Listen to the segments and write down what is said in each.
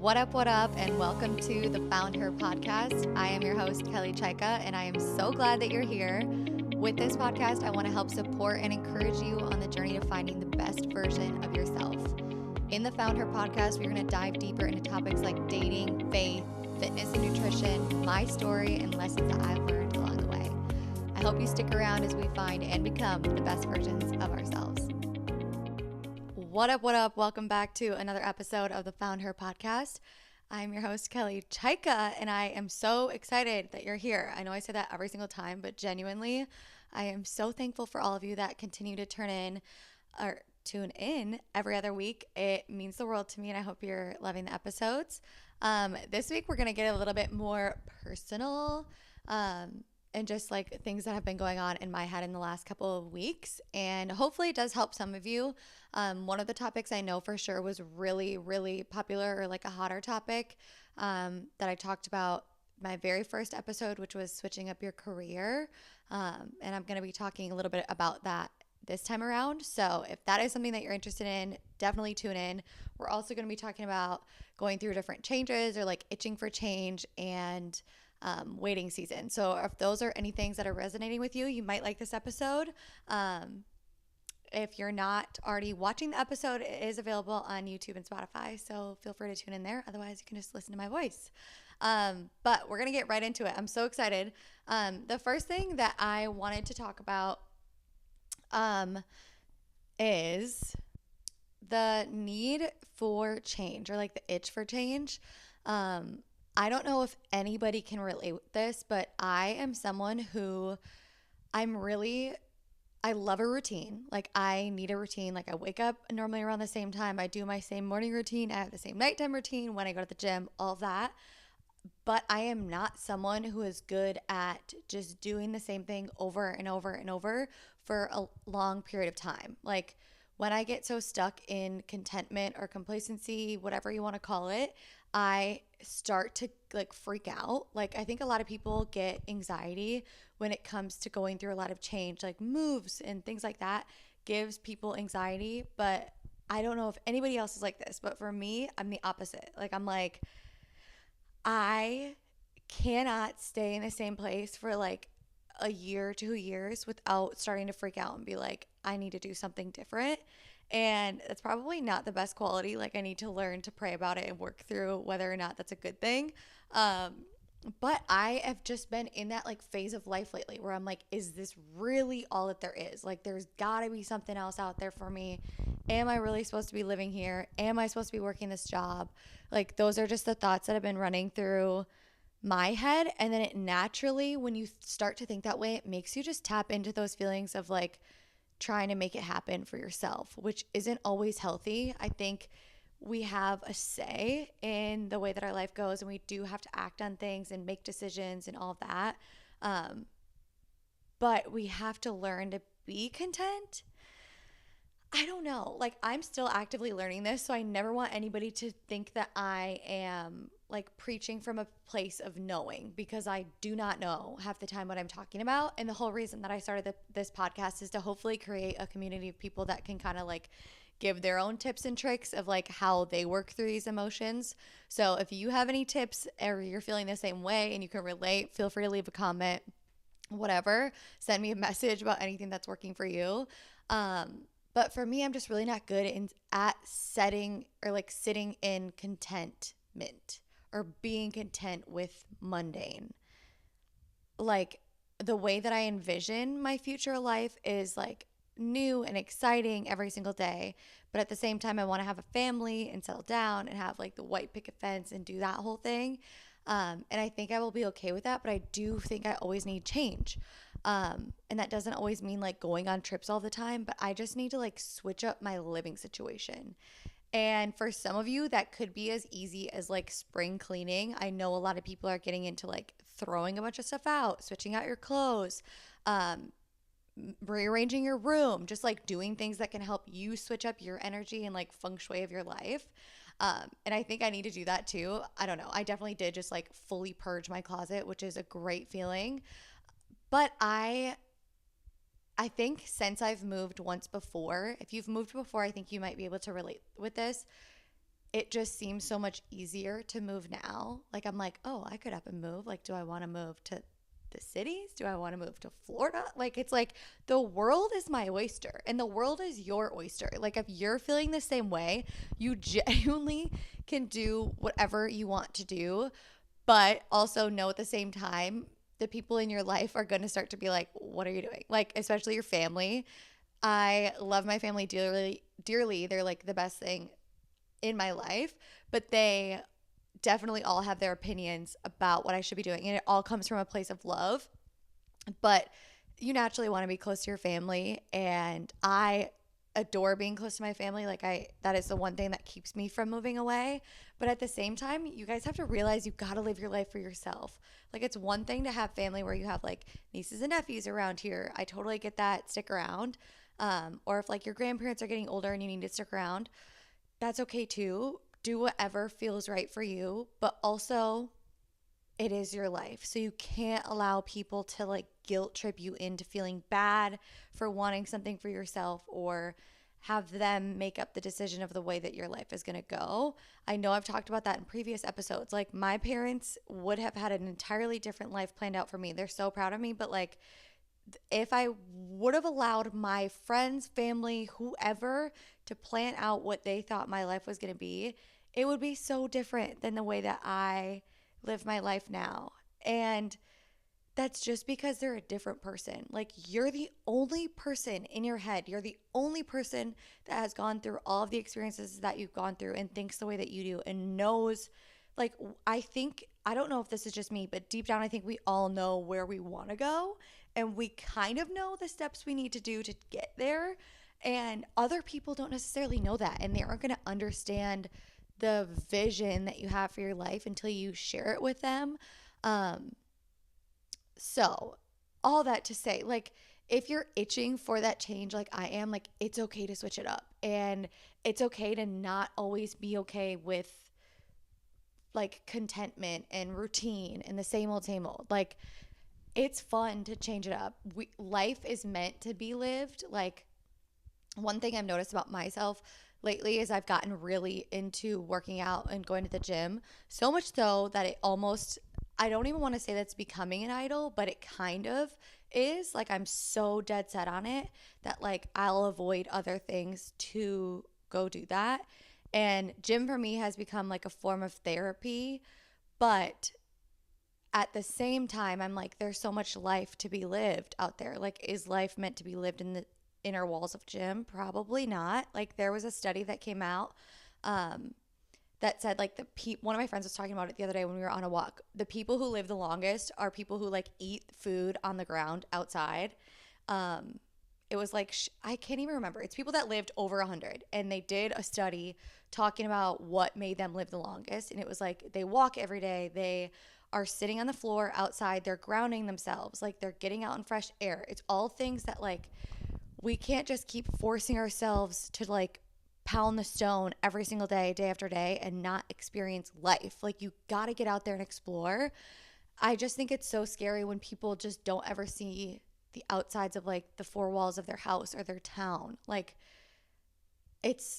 What up, and welcome to the Found Her podcast. I am your host, Kelly Chaika, and I am so glad that you're here. With this podcast, I want to help support and encourage you on the journey to finding the best version of yourself. In the Found Her podcast, we're going to dive deeper into topics like dating, faith, fitness and nutrition, my story, and lessons that I've learned along the way. I hope you stick around as we find and become the best versions of ourselves. What up? Welcome back to another episode of the Found Her podcast. I'm your host, Kelly Chaika, and I am so excited that you're here. I know I say that every single time, but genuinely, I am so thankful for all of you that continue to tune in every other week. It means the world to me, and I hope you're loving the episodes. This week, we're going to get a little bit more personal, and just like things that have been going on in my head in the last couple of weeks. And hopefully it does help some of you. One of the topics I know for sure was really, really popular, or like a hotter topic that I talked about my very first episode, which was switching up your career. And I'm going to be talking a little bit about that this time around. So if that is something that you're interested in, definitely tune in. We're also going to be talking about going through different changes, or like itching for change, and waiting season. So if those are any things that are resonating with you, you might like this episode. If you're not already watching the episode, it is available on YouTube and Spotify, so feel free to tune in there. Otherwise, you can just listen to my voice. But we're going to get right into it. I'm so excited. The first thing that I wanted to talk about is the need for change, or like the itch for change. I don't know if anybody can relate with this, but I am someone who I love a routine. Like, I need a routine. Like, I wake up normally around the same time. I do my same morning routine. I have the same nighttime routine when I go to the gym, all of that. But I am not someone who is good at just doing the same thing over and over and over for a long period of time. Like, when I get so stuck in contentment or complacency, whatever you want to call it, I start to like freak out. Like, I think a lot of people get anxiety when it comes to going through a lot of change, like moves and things like that gives people anxiety. But I don't know if anybody else is like this, but for me, I'm the opposite. Like, I'm like, I cannot stay in the same place for like a year, 2 years without starting to freak out and be like, I need to do something different. And that's probably not the best quality. Like, I need to learn to pray about it and work through whether or not that's a good thing. But I have just been in that like phase of life lately where I'm like, is this really all that there is? Like, there's gotta be something else out there for me. Am I really supposed to be living here? Am I supposed to be working this job? Like, those are just the thoughts that have been running through my head. And then it naturally, when you start to think that way, it makes you just tap into those feelings of like trying to make it happen for yourself, which isn't always healthy. I think we have a say in the way that our life goes, and we do have to act on things and make decisions and all of that. But we have to learn to be content. I don't know. Like, I'm still actively learning this, so I never want anybody to think that I am like preaching from a place of knowing, because I do not know half the time what I'm talking about. And the whole reason that I started this podcast is to hopefully create a community of people that can kind of like give their own tips and tricks of like how they work through these emotions. So if you have any tips, or you're feeling the same way and you can relate, feel free to leave a comment, whatever. Send me a message about anything that's working for you. But for me, I'm just really not good at setting or like sitting in contentment or being content with mundane. Like, the way that I envision my future life is like new and exciting every single day. But at the same time, I want to have a family and settle down and have like the white picket fence and do that whole thing. And I think I will be okay with that. But I do think I always need change. And that doesn't always mean like going on trips all the time, but I just need to like switch up my living situation. And for some of you, that could be as easy as like spring cleaning. I know a lot of people are getting into like throwing a bunch of stuff out, switching out your clothes, rearranging your room, just like doing things that can help you switch up your energy and like feng shui of your life. And I think I need to do that too. I don't know. I definitely did just like fully purge my closet, which is a great feeling. But I think since I've moved once before, if you've moved before, I think you might be able to relate with this. it just seems so much easier to move now. Like I'm like, oh, I could up and move. Like, do I want to move to the cities? Do I want to move to Florida? Like, it's like the world is my oyster and the world is your oyster. Like, if you're feeling the same way, you genuinely can do whatever you want to do, but also know at the same time, the people in your life are going to start to be like, what are you doing? Like, especially your family. I love my family dearly, dearly. They're like the best thing in my life, but they definitely all have their opinions about what I should be doing. And it all comes from a place of love. But you naturally want to be close to your family. And I adore being close to my family. Like that is the one thing that keeps me from moving away. But at the same time, you guys have to realize you got to live your life for yourself. Like it's one thing to have family where you have like nieces and nephews around here. I totally get that. Stick around. Or if like your grandparents are getting older and you need to stick around, that's okay too. Do whatever feels right for you, but also it is your life. So you can't allow people to like guilt trip you into feeling bad for wanting something for yourself or have them make up the decision of the way that your life is going to go. I know I've talked about that in previous episodes. Like my parents would have had an entirely different life planned out for me. They're so proud of me, but like if I would have allowed my friends, family, whoever to plan out what they thought my life was going to be, it would be so different than the way that I live my life now. And that's just because they're a different person. Like you're the only person in your head. You're the only person that has gone through all of the experiences that you've gone through and thinks the way that you do and knows. Like I think, I don't know if this is just me, but deep down I think we all know where we want to go and we kind of know the steps we need to do to get there. And other people don't necessarily know that and they aren't going to understand the vision that you have for your life until you share it with them. So, all that to say, like, if you're itching for that change, like I am, like, it's okay to switch it up. And it's okay to not always be okay with like contentment and routine and the same old, same old. Like, it's fun to change it up. Life is meant to be lived. Like, one thing I've noticed about myself lately is I've gotten really into working out and going to the gym. So much so that it almost, I don't even want to say that's becoming an idol, but it kind of is. Like I'm so dead set on it that like I'll avoid other things to go do that. And gym for me has become like a form of therapy, but at the same time, I'm like, there's so much life to be lived out there. Like, is life meant to be lived in the inner walls of gym? Probably not. Like, there was a study that came out that said, like, one of my friends was talking about it the other day when we were on a walk. The people who live the longest are people who like eat food on the ground outside. It was like, I can't even remember. It's people that lived over 100. And they did a study talking about what made them live the longest. And it was like, they walk every day. They are sitting on the floor outside. They're grounding themselves. Like they're getting out in fresh air. It's all things that like, we can't just keep forcing ourselves to like pound the stone every single day, day after day, and not experience life. Like you got to get out there and explore. I just think it's so scary when people just don't ever see the outsides of like the four walls of their house or their town. Like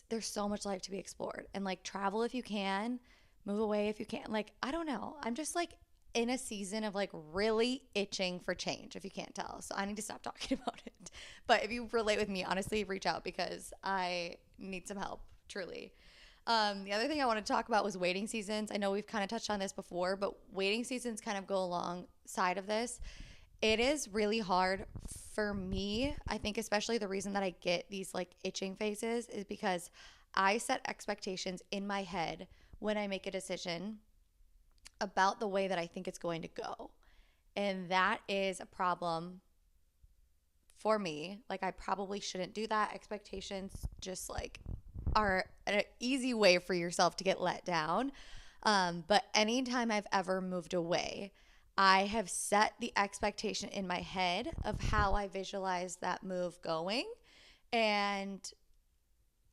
there's so much life to be explored, and like travel if you can, move away if you can. Like I don't know, I'm just like in a season of like really itching for change, if you can't tell. So I need to stop talking about it. But if you relate with me, honestly, reach out because I need some help, truly. The other thing I want to talk about was waiting seasons. I know we've kind of touched on this before, but waiting seasons kind of go alongside of this. It is really hard for me. I think especially the reason that I get these like itching phases is because I set expectations in my head when I make a decision about the way that I think it's going to go. And that is a problem for me. Like I probably shouldn't do that. Expectations just like are an easy way for yourself to get let down. But anytime I've ever moved away, I have set the expectation in my head of how I visualize that move going. And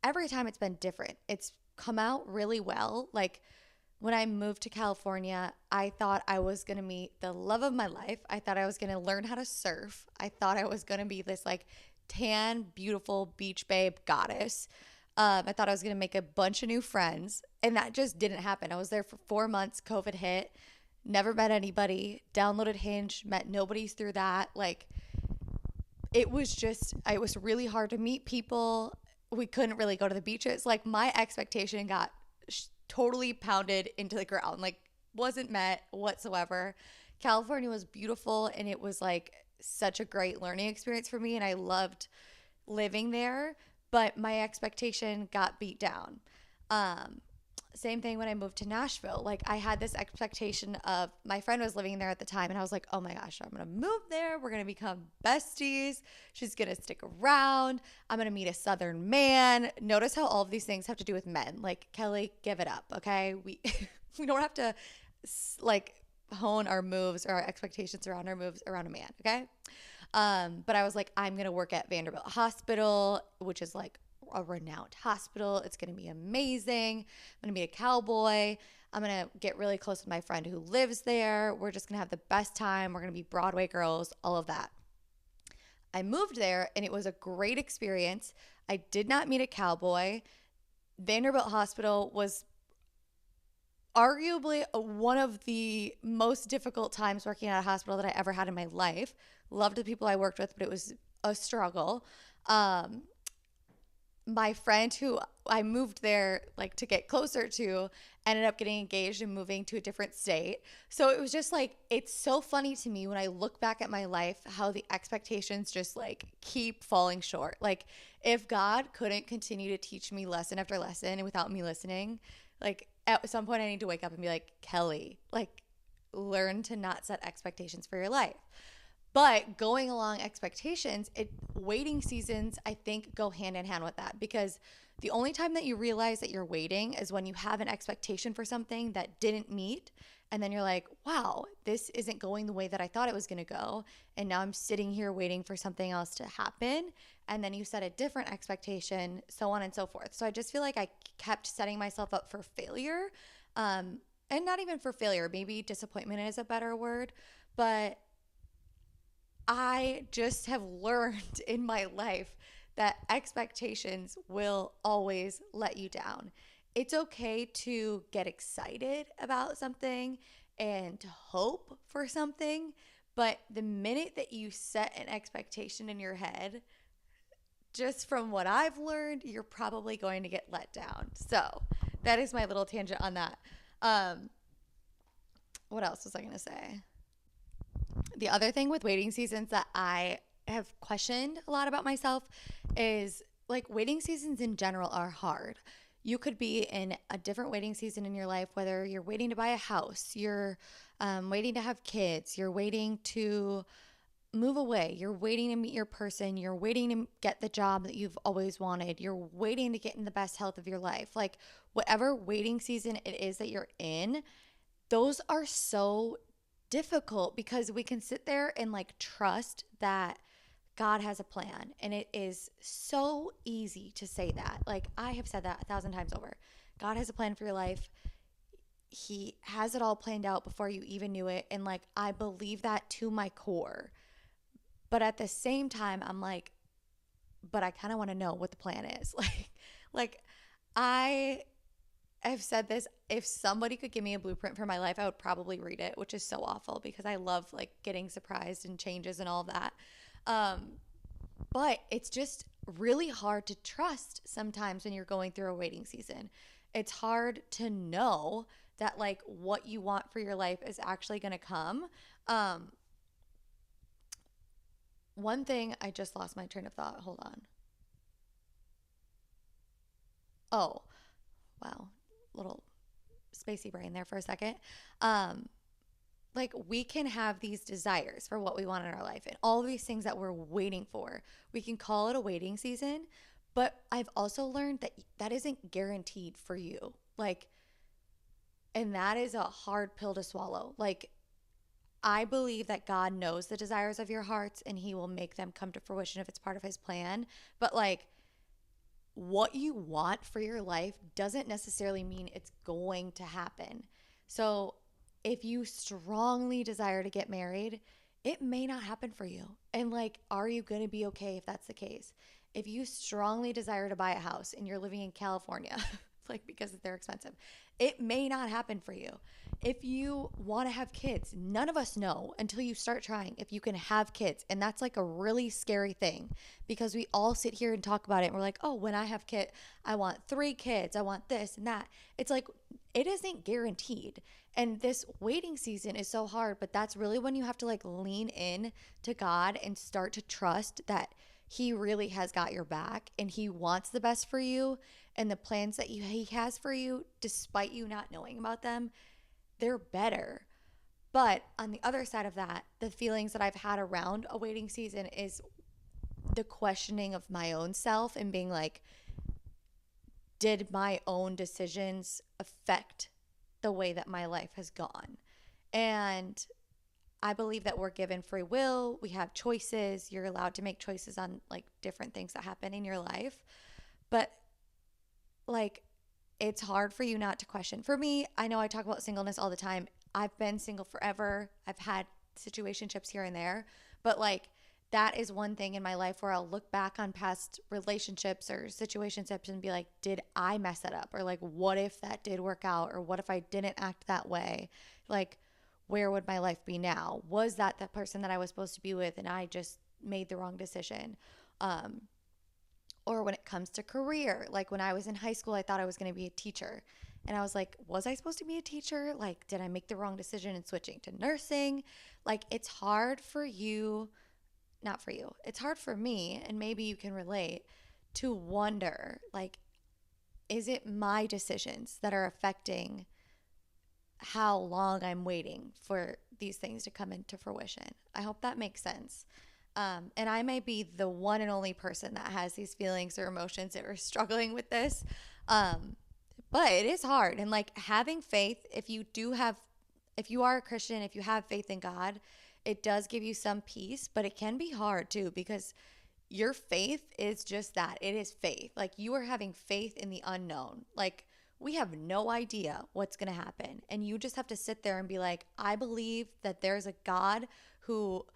every time it's been different. It's come out really well. Like when I moved to California, I thought I was going to meet the love of my life. I thought I was going to learn how to surf. I thought I was going to be this like tan, beautiful beach babe goddess. I thought I was going to make a bunch of new friends, and that just didn't happen. I was there for 4 months. COVID hit. Never met anybody. Downloaded Hinge. Met nobody through that. Like, it was really hard to meet people. We couldn't really go to the beaches. Like, my expectation got totally pounded into the ground. Like, wasn't met whatsoever. California was beautiful, and it was like such a great learning experience for me, and I loved living there, but my expectation got beat down. Um, Same thing when I moved to Nashville. Like, I had this expectation of, my friend was living there at the time, and I was like, oh my gosh, I'm gonna move there. We're gonna become besties. She's gonna stick around. I'm gonna meet a Southern man. Notice how all of these things have to do with men. Like, Kelly, give it up, okay? We we don't have to like hone our moves or our expectations around our moves around a man, okay? But I was like, I'm gonna work at Vanderbilt Hospital, which is like a renowned hospital. It's gonna be amazing. I'm gonna be a cowboy. I'm gonna get really close with my friend who lives there. We're just gonna have the best time. We're gonna be Broadway girls, all of that. I moved there and it was a great experience. I did not meet a cowboy. Vanderbilt Hospital was arguably one of the most difficult times working at a hospital that I ever had in my life. Loved the people I worked with, but it was a struggle. Um, my friend who I moved there like to get closer to ended up getting engaged and moving to a different state. So it was just like, it's so funny to me when I look back at my life how the expectations just like keep falling short. Like, if God couldn't continue to teach me lesson after lesson and without me listening, like at some point I need to wake up and be like, Kelly, like, learn to not set expectations for your life. But going along expectations, waiting seasons, I think, go hand in hand with that, because the only time that you realize that you're waiting is when you have an expectation for something that didn't meet. And then you're like, wow, this isn't going the way that I thought it was going to go. And now I'm sitting here waiting for something else to happen. And then you set a different expectation, so on and so forth. So I just feel like I kept setting myself up for failure. And not even for failure, maybe disappointment is a better word. But I just have learned in my life that expectations will always let you down. It's okay to get excited about something and to hope for something, but the minute that you set an expectation in your head, just from what I've learned, you're probably going to get let down. So that is my little tangent on that. Um, what else was I going to say? The other thing with waiting seasons that I have questioned a lot about myself is, like, waiting seasons in general are hard. You could be in a different waiting season in your life, whether you're waiting to buy a house, you're waiting to have kids, you're waiting to move away, you're waiting to meet your person, you're waiting to get the job that you've always wanted, you're waiting to get in the best health of your life. Like, whatever waiting season it is that you're in, those are so difficult because we can sit there and like trust that God has a plan. And it is so easy to say that. Like, I have said that 1,000 times over. God has a plan for your life. He has it all planned out before you even knew it. And like, I believe that to my core. But at the same time, I'm like, but I kind of want to know what the plan is. Like I I've said this, if somebody could give me a blueprint for my life, I would probably read it, which is so awful because I love like getting surprised and changes and all of that. Um, but it's just really hard to trust sometimes when you're going through a waiting season. It's hard to know that like what you want for your life is actually going to come. Um, One thing, I just lost my train of thought. Hold on. Oh, wow. Little spacey brain there for a second. Um, like, we can have these desires for what we want in our life and all these things that we're waiting for. We can call it a waiting season, but I've also learned that that isn't guaranteed for you. Like, and that is a hard pill to swallow. Like, I believe that God knows the desires of your hearts and he will make them come to fruition if it's part of his plan. But like, what you want for your life doesn't necessarily mean it's going to happen. So, if you strongly desire to get married, it may not happen for you. And like, are you going to be okay if that's the case? if you strongly desire to buy a house and you're living in California, like because they're expensive, it may not happen for you. If you want to have kids, none of us know until you start trying if you can have kids. And that's like a really scary thing because we all sit here and talk about it and we're like, oh, when I have kids, I want 3 kids, I want this and that. It's like, it isn't guaranteed. And this waiting season is so hard, but that's really when you have to like lean in to God and start to trust that He really has got your back and He wants the best for you, and the plans that He has for you, despite you not knowing about them, they're better. But on the other side of that, the feelings that I've had around a waiting season is the questioning of my own self and being like, did my own decisions affect the way that my life has gone? And I believe that we're given free will. We have choices. You're allowed to make choices on like different things that happen in your life. But like, it's hard for you not to question. For me, I know I talk about singleness all the time. I've been single forever. I've had situationships here and there, but like that is one thing in my life where I'll look back on past relationships or situationships and be like, did I mess that up? Or like, what if that did work out? Or what if I didn't act that way? Like, where would my life be now? Was that the person that I was supposed to be with and I just made the wrong decision? Or when it comes to career, like when I was in high school, I thought I was going to be a teacher. And I was like, was I supposed to be a teacher? Like, did I make the wrong decision in switching to nursing? Like, it's hard for you, not for you, it's hard for me, and maybe you can relate, to wonder, like, is it my decisions that are affecting how long I'm waiting for these things to come into fruition? I hope that makes sense. And I may be the one and only person that has these feelings or emotions that are struggling with this. But it is hard. And like having faith, if you are a Christian, if you have faith in God, it does give you some peace, but it can be hard too because your faith is just that. It is faith. Like you are having faith in the unknown. Like we have no idea what's going to happen. And you just have to sit there and be like, I believe that there's a God who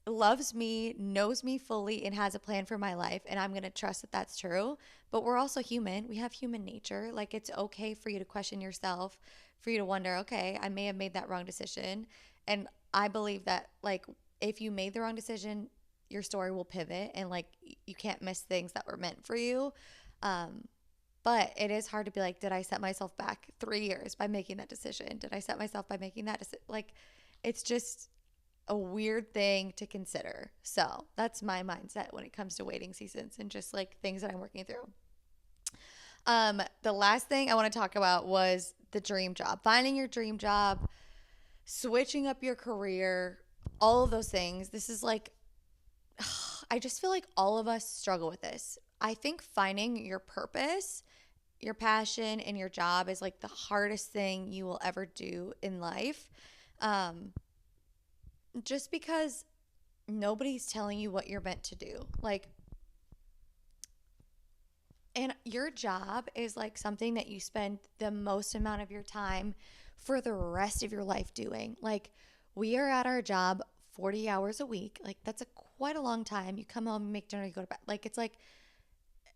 loves me, knows me fully, and has a plan for my life. And I'm going to trust that that's true. But we're also human. We have human nature. Like it's okay for you to question yourself, for you to wonder, okay, I may have made that wrong decision. And I believe that, like, if you made the wrong decision, your story will pivot and, like, you can't miss things that were meant for you. But it is hard to be like, did I set myself back 3 years by making that decision? Did I set myself by making that decision? Like, it's just a weird thing to consider. So that's my mindset when it comes to waiting seasons and just like things that I'm working through. The last thing I want to talk about was the dream job, finding your dream job, switching up your career, all of those things. This is like, I just feel like all of us struggle with this. I think finding your purpose, your passion, and your job is like the hardest thing you will ever do in life. Just because nobody's telling you what you're meant to do. Like, and your job is like something that you spend the most amount of your time for the rest of your life doing. Like, we are at our job 40 hours a week. Like, that's quite a long time. You come home, you make dinner, you go to bed. Like, it's like,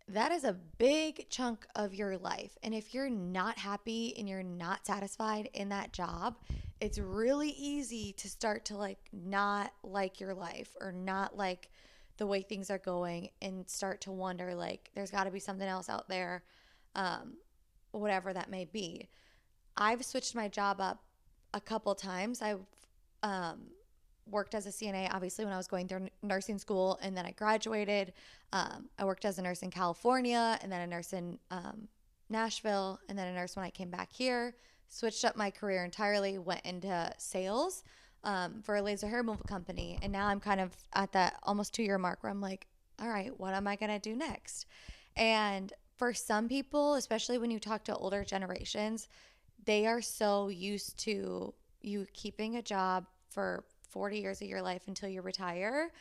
that is a big chunk of your life. And if you're not happy and you're not satisfied in that job, it's really easy to start to like not like your life or not like the way things are going and start to wonder like there's got to be something else out there, whatever that may be. I've switched my job up a couple times. I've worked as a CNA, obviously, when I was going through nursing school, and then I graduated. I worked as a nurse in California, and then a nurse in Nashville, and then a nurse when I came back here. Switched up my career entirely, went into sales for a laser hair removal company, and now I'm kind of at that almost 2-year mark where I'm like, all right, what am I going to do next? And for some people, especially when you talk to older generations, they are so used to you keeping a job for 40 years of your life until you retire.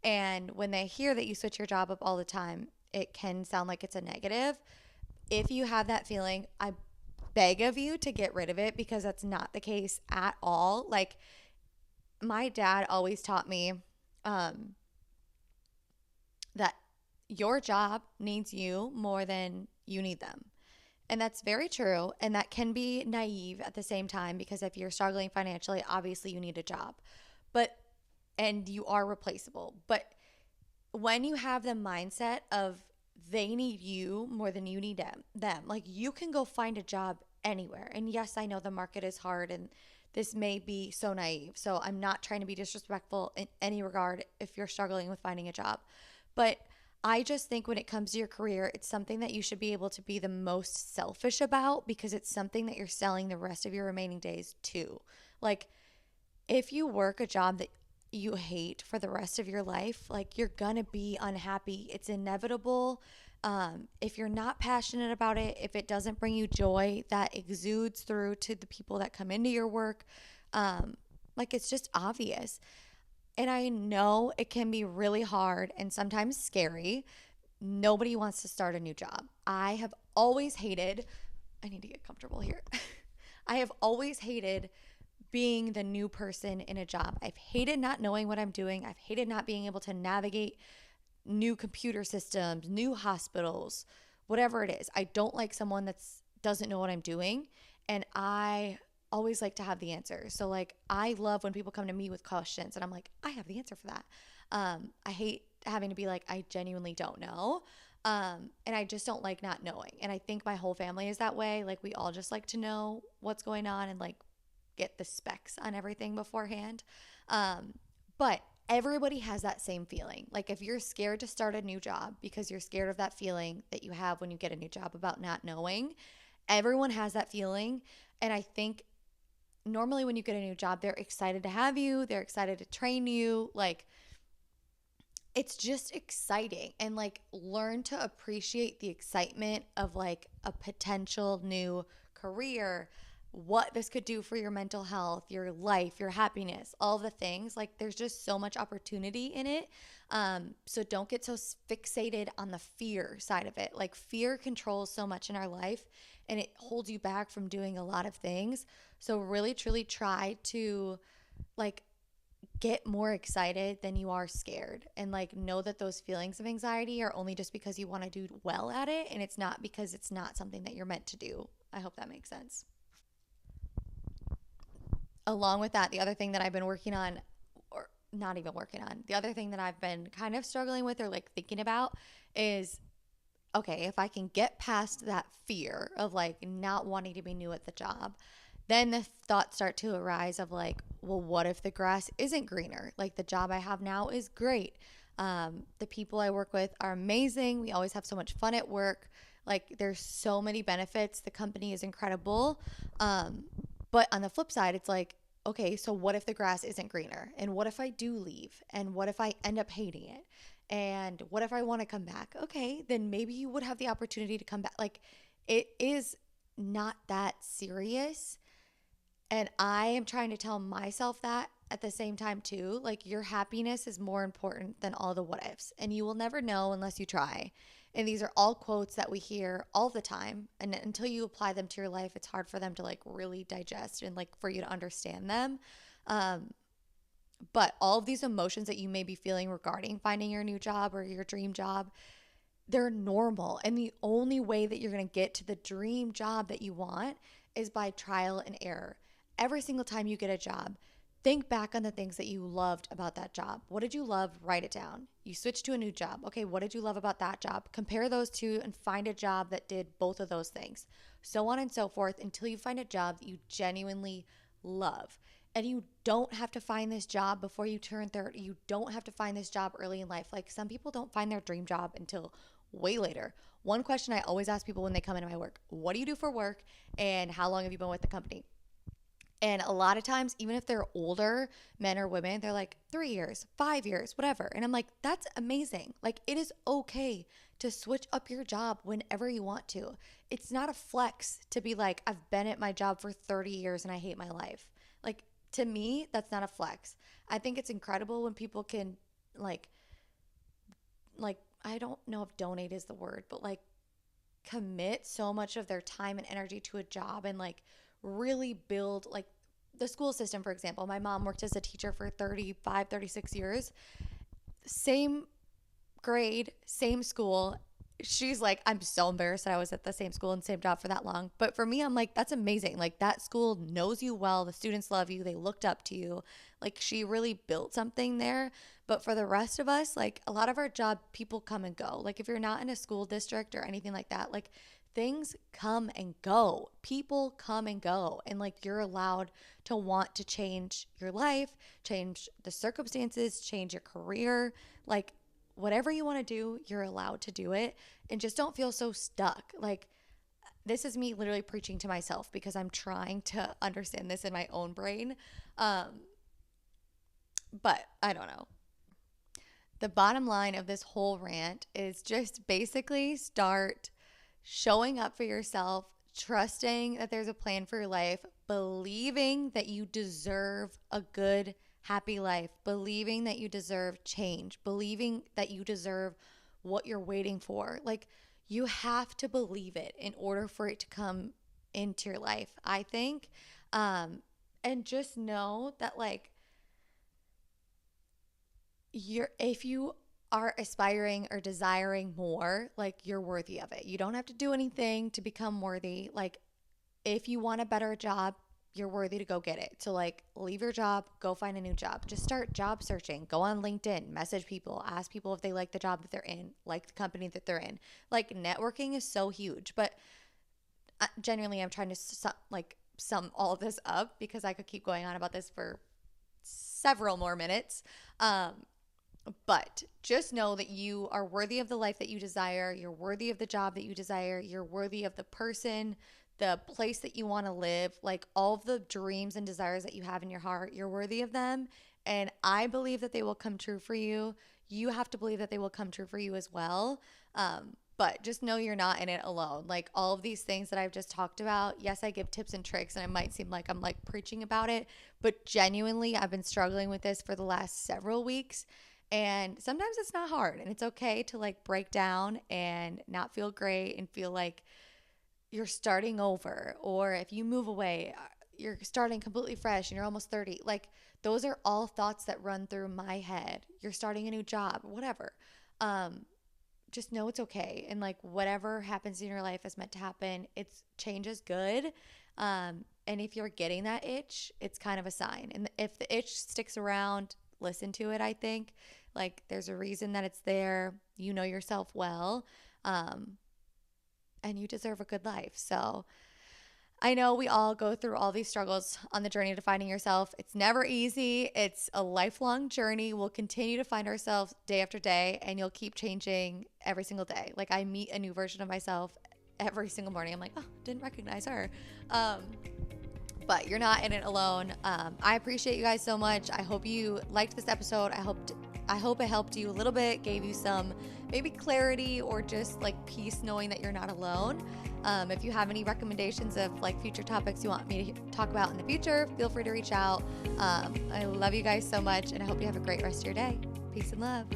And when they hear that you switch your job up all the time, it can sound like it's a negative. If you have that feeling, I beg of you to get rid of it because that's not the case at all. Like, my dad always taught me that your job needs you more than you need them. And that's very true. And that can be naive at the same time because if you're struggling financially, obviously you need a job. But, and you are replaceable. But when you have the mindset of they need you more than you need them, like you can go find a job anywhere. And yes, I know the market is hard and this may be so naive. So I'm not trying to be disrespectful in any regard if you're struggling with finding a job. But I just think when it comes to your career, it's something that you should be able to be the most selfish about because it's something that you're selling the rest of your remaining days to. Like, if you work a job that you hate for the rest of your life, like you're gonna be unhappy. It's inevitable. If you're not passionate about it, if it doesn't bring you joy, that exudes through to the people that come into your work. Like it's just obvious. And I know it can be really hard and sometimes scary. Nobody wants to start a new job. I have always hated, I need to get comfortable here. I have always hated being the new person in a job. I've hated not knowing what I'm doing. I've hated not being able to navigate new computer systems, new hospitals, whatever it is. I don't like someone that doesn't know what I'm doing, and I always like to have the answer. So like I love when people come to me with questions and I'm like, I have the answer for that. I hate having to be like, I genuinely don't know. And I just don't like not knowing. And I think my whole family is that way. Like we all just like to know what's going on and like get the specs on everything beforehand. But everybody has that same feeling. Like if you're scared to start a new job because you're scared of that feeling that you have when you get a new job about not knowing, everyone has that feeling. And I think normally when you get a new job, they're excited to have you, they're excited to train you. Like it's just exciting and like learn to appreciate the excitement of like a potential new career, what this could do for your mental health, your life, your happiness, all the things. Like there's just so much opportunity in it. So don't get so fixated on the fear side of it. Like fear controls so much in our life and it holds you back from doing a lot of things. So really truly try to like get more excited than you are scared and like know that those feelings of anxiety are only just because you want to do well at it and it's not because it's not something that you're meant to do. I hope that makes sense. Along with that, the other thing that I've been working on, or not even working on, the other thing that I've been kind of struggling with or like thinking about is okay, if I can get past that fear of like not wanting to be new at the job, then the thoughts start to arise of like, well, what if the grass isn't greener? Like the job I have now is great. The people I work with are amazing. We always have so much fun at work. Like there's so many benefits. The company is incredible. But on the flip side, it's like, okay, so what if the grass isn't greener? And what if I do leave? And what if I end up hating it? And what if I want to come back? Okay, then maybe you would have the opportunity to come back. Like it is not that serious. And I am trying to tell myself that at the same time too. Like your happiness is more important than all the what ifs. And you will never know unless you try. And these are all quotes that we hear all the time. And until you apply them to your life, it's hard for them to like really digest and like for you to understand them. Um, but all of these emotions that you may be feeling regarding finding your new job or your dream job, they're normal. And the only way that you're going to get to the dream job that you want is by trial and error. Every single time you get a job, think back on the things that you loved about that job. What did you love? Write it down. You switch to a new job. Okay, what did you love about that job? Compare those two and find a job that did both of those things. So on and so forth until you find a job that you genuinely love. And you don't have to find this job before you turn 30. You don't have to find this job early in life. Like some people don't find their dream job until way later. One question I always ask people when they come into my work: what do you do for work and how long have you been with the company? And a lot of times, even if they're older, men or women, they're like 3 years, 5 years, whatever. And I'm like, that's amazing. Like, it is okay to switch up your job whenever you want to. It's not a flex to be like, I've been at my job for 30 years and I hate my life. Like, to me, that's not a flex. I think it's incredible when people can, like, I don't know if donate is the word, but like commit so much of their time and energy to a job and like really build like the school system. For example, my mom worked as a teacher for 35, 36 years. Same grade, same school. She's like, I'm so embarrassed that I was at the same school and same job for that long. But for me, I'm like, that's amazing. Like, that school knows you well. The students love you. They looked up to you. Like, she really built something there. But for the rest of us, like, a lot of our job, people come and go. Like, if you're not in a school district or anything like that, like, things come and go. People come and go. And, like, you're allowed to want to change your life, change the circumstances, change your career. Like, whatever you want to do, you're allowed to do it, and just don't feel so stuck. Like, this is me literally preaching to myself because I'm trying to understand this in my own brain. But I don't know. The bottom line of this whole rant is just basically start showing up for yourself, trusting that there's a plan for your life, believing that you deserve a good, happy life, believing that you deserve change, believing that you deserve what you're waiting for. Like, you have to believe it in order for it to come into your life, I think. And just know that, like, if you are aspiring or desiring more, like, you're worthy of it. You don't have to do anything to become worthy. Like, if you want a better job, you're worthy to go get it. So, like, leave your job, go find a new job. Just start job searching. Go on LinkedIn, message people, ask people if they like the job that they're in, like the company that they're in. Like, networking is so huge. But genuinely, I'm trying to sum all of this up because I could keep going on about this for several more minutes. But just know that you are worthy of the life that you desire. You're worthy of the job that you desire. You're worthy of the person, the place that you want to live, like, all of the dreams and desires that you have in your heart. You're worthy of them. And I believe that they will come true for you. You have to believe that they will come true for you as well. But just know you're not in it alone. Like, all of these things that I've just talked about, yes, I give tips and tricks, and it might seem like I'm like preaching about it, but genuinely, I've been struggling with this for the last several weeks. And sometimes it's not hard, and it's okay to, like, break down and not feel great and feel like you're starting over. Or if you move away, you're starting completely fresh and you're almost 30. Like, those are all thoughts that run through my head. You're starting a new job, whatever. Just know it's okay. And, like, whatever happens in your life is meant to happen. Change is good. And if you're getting that itch, it's kind of a sign. And if the itch sticks around, listen to it, I think. Like, there's a reason that it's there. You know yourself well. And you deserve a good life. So I know we all go through all these struggles on the journey to finding yourself. It's never easy. It's a lifelong journey. We'll continue to find ourselves day after day, and you'll keep changing every single day. Like, I meet a new version of myself every single morning. I'm like, oh, didn't recognize her. But you're not in it alone. I appreciate you guys so much. I hope you liked this episode. I hope it helped you a little bit, gave you some maybe clarity or just, like, peace knowing that you're not alone. If you have any recommendations of, like, future topics you want me to talk about in the future, feel free to reach out. I love you guys so much, and I hope you have a great rest of your day. Peace and love.